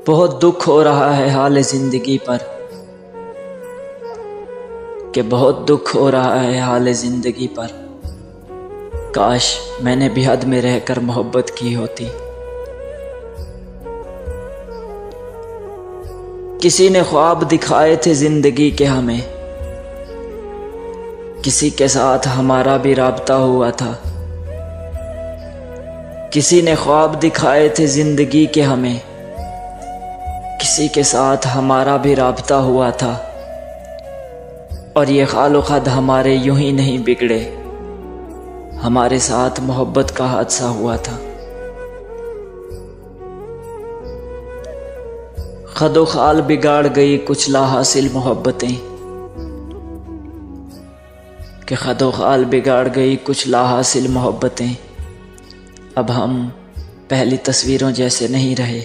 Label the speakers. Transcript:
Speaker 1: बहुत दुख हो रहा है हाल ज़िंदगी पर, कि बहुत दुख हो रहा है हाल ज़िंदगी पर। काश मैंने भी हद में रहकर मोहब्बत की होती। किसी ने ख्वाब दिखाए थे ज़िंदगी के हमें, किसी के साथ हमारा भी राब्ता हुआ था। किसी ने ख्वाब दिखाए थे ज़िंदगी के हमें, किसी के साथ हमारा भी राब्ता हुआ था। और ये ख्याल ख़द हमारे यूं ही नहीं बिगड़े, हमारे साथ मोहब्बत का हादसा हुआ था। खदो ख्याल बिगाड़ गई कुछ लाहासिल मोहब्बतें, कि खदो ख्याल बिगाड़ गई कुछ लाहासिल मोहब्बतें। अब हम पहली तस्वीरों जैसे नहीं रहे।